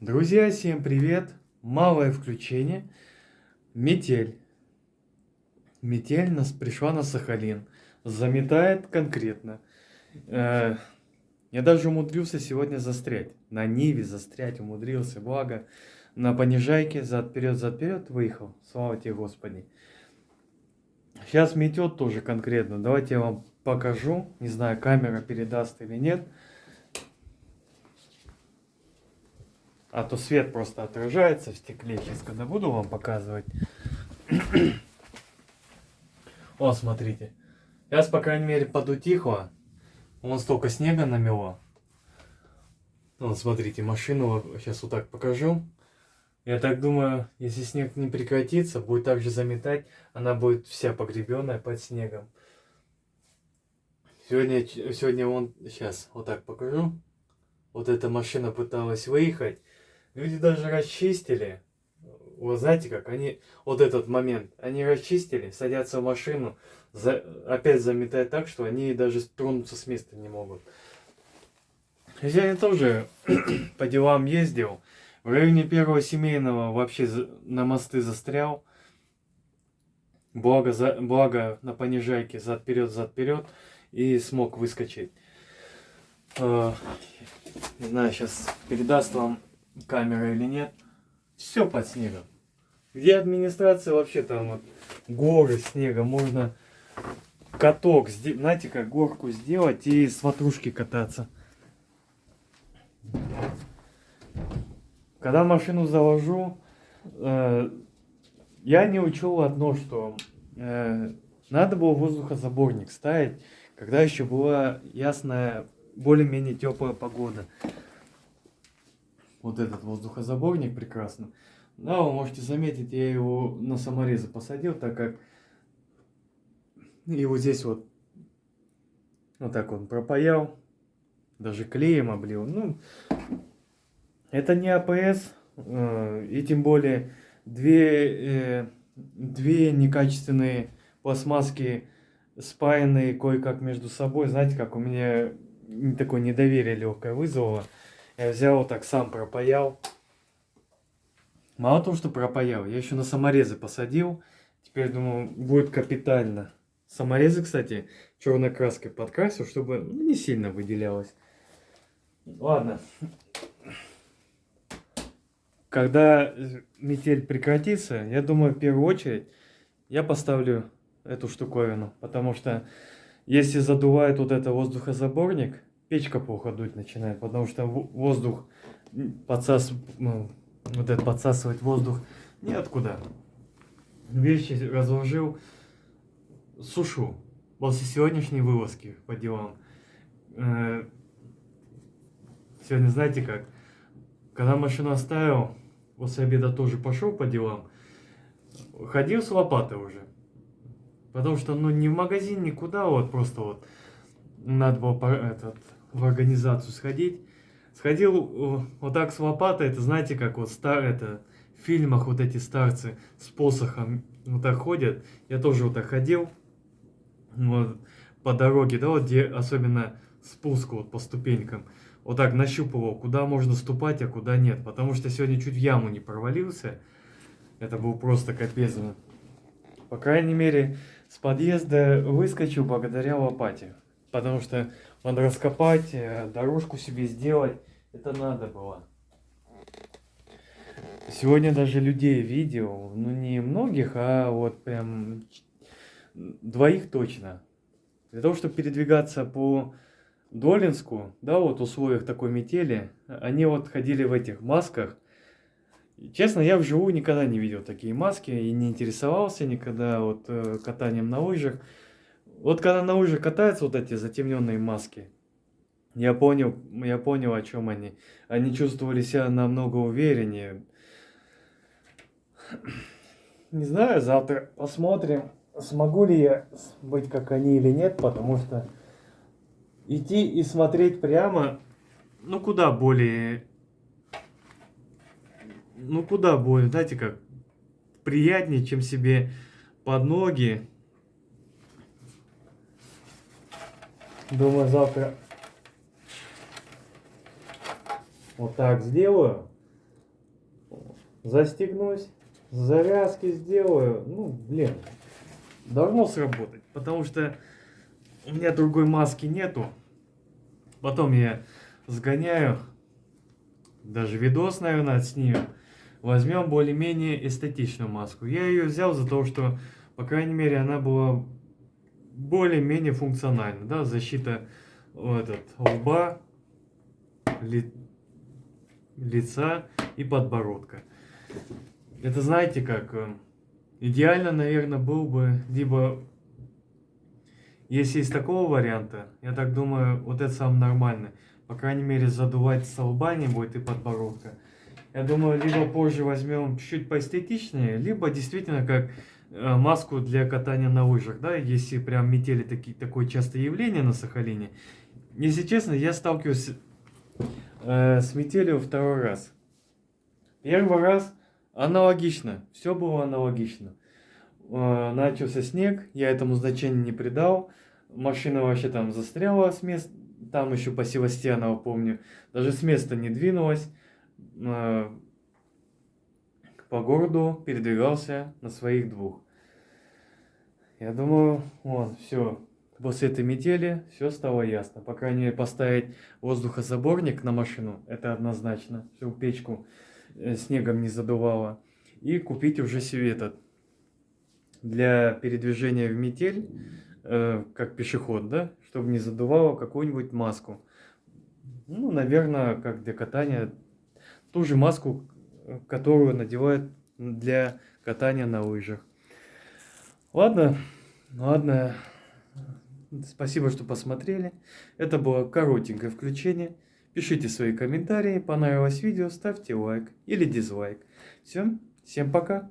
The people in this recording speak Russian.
Друзья, всем привет! Малое включение. Метель. Метель нас пришла на Сахалин. Заметает конкретно. Э, Я даже умудрился сегодня застрять. На Ниве застрять умудрился. Благо, на понижайке зад вперед выехал. Слава тебе, Господи. Сейчас метет тоже конкретно. Давайте я вам покажу. Не знаю, камера передаст или нет. А то свет просто отражается в стекле. Сейчас, когда буду вам показывать. О, смотрите. Сейчас, по крайней мере, подутихло. Вон столько снега намело. Вон, смотрите, машину сейчас вот так покажу. Я так думаю, если снег не прекратится, будет также заметать. Она будет вся погребенная под снегом. Сегодня вон, сейчас вот так покажу. Вот эта машина пыталась выехать. Люди даже расчистили. Вы знаете как, они, вот этот момент, они расчистили, садятся в машину, опять заметает так, что они даже тронуться с места не могут. Я тоже по делам ездил, в районе первого семейного вообще на мосты застрял. Благо на понижайке зад вперед и смог выскочить. Не знаю, сейчас передаст вам камера или нет. Все под снегом. Где администрация вообще там вот горы снега, можно каток, знаете, как горку сделать и с ватрушки кататься. Когда машину завожу, я не учел одно, что надо было воздухозаборник ставить, когда еще была ясная, более-менее теплая погода. Вот этот воздухозаборник прекрасно. Да, вы можете заметить, я его на саморезы посадил, так как его здесь вот так вот пропаял, даже клеем облил. Ну, это не АПС, и тем более две некачественные пластмасски, спаянные кое-как между собой. Знаете, как у меня такое недоверие легкое вызвало. Я взял вот так, сам пропаял. Мало того, что пропаял, я еще на саморезы посадил. Теперь, думаю, будет капитально. Саморезы, кстати, черной краской подкрасил, чтобы не сильно выделялось. Ладно. Когда метель прекратится, я думаю, в первую очередь я поставлю эту штуковину. Потому что если задувает вот это воздухозаборник, печка плохо дуть начинает. Потому что воздух подсасывать воздух неоткуда. Вещи разложил, сушу. После сегодняшней вылазки по делам. Сегодня, знаете как, когда машину оставил, после обеда тоже пошел по делам, ходил с лопатой уже. Потому что, не в магазин, никуда, вот просто вот надо было в организацию сходить. Сходил вот так с лопатой, это знаете, как вот в фильмах вот эти старцы с посохом вот так ходят. Я тоже вот так ходил, вот, по дороге, да, вот где особенно спуск вот по ступенькам. Вот так нащупывал, куда можно ступать, а куда нет. Потому что сегодня чуть в яму не провалился. Это был просто капец. По крайней мере, с подъезда выскочил благодаря лопате. Потому что надо раскопать, дорожку себе сделать. Это надо было. Сегодня даже людей видел, не многих, а вот прям двоих точно. Для того, чтобы передвигаться по Долинску, да, вот в условиях такой метели, они вот ходили в этих масках. Честно, я вживую никогда не видел такие маски и не интересовался никогда вот катанием на лыжах. Вот когда на лыжах катаются вот эти затемненные маски, я понял, о чем они. Они чувствовали себя намного увереннее. Не знаю, завтра посмотрим, смогу ли я быть как они или нет, потому что идти и смотреть прямо, куда более, знаете как, приятнее, чем себе под ноги. Думаю, завтра вот так сделаю. застегнусь, завязки сделаю. Ну, блин, должно сработать, потому что у меня другой маски нету. Потом я сгоняю, даже видос, наверное, отснимем. Возьмем более-менее эстетичную маску. Я ее взял за то, что, по крайней мере, она была более-менее функциональна. Да? Защита лба, лица и подбородка. Это, знаете, как идеально, наверное, был бы либо, если из такого варианта, я так думаю, вот это самый нормальный. По крайней мере, задувать со лба не будет и подбородка. Я думаю, либо позже возьмем чуть-чуть поэстетичнее, либо действительно как маску для катания на лыжах, да, если прям метели такое частое явление на Сахалине. Если честно, я сталкиваюсь с метелью второй раз. Первый раз аналогично, все было аналогично. Начался снег, я этому значения не придал, машина вообще там застряла с места, там еще по Севастьяново помню, даже с места не двинулась, по городу передвигался на своих двух. Я думаю, вон, все, после этой метели все стало ясно. По крайней мере, поставить воздухозаборник на машину, это однозначно, чтобы печку снегом не задувало. И купить уже себе этот, для передвижения в метель, как пешеход, да, чтобы не задувало какую-нибудь маску. Ну, наверное, как для катания, ту же маску, которую надевают для катания на лыжах. Ладно, спасибо, что посмотрели. Это было коротенькое включение. Пишите свои комментарии, понравилось видео, ставьте лайк или дизлайк. Все, всем пока.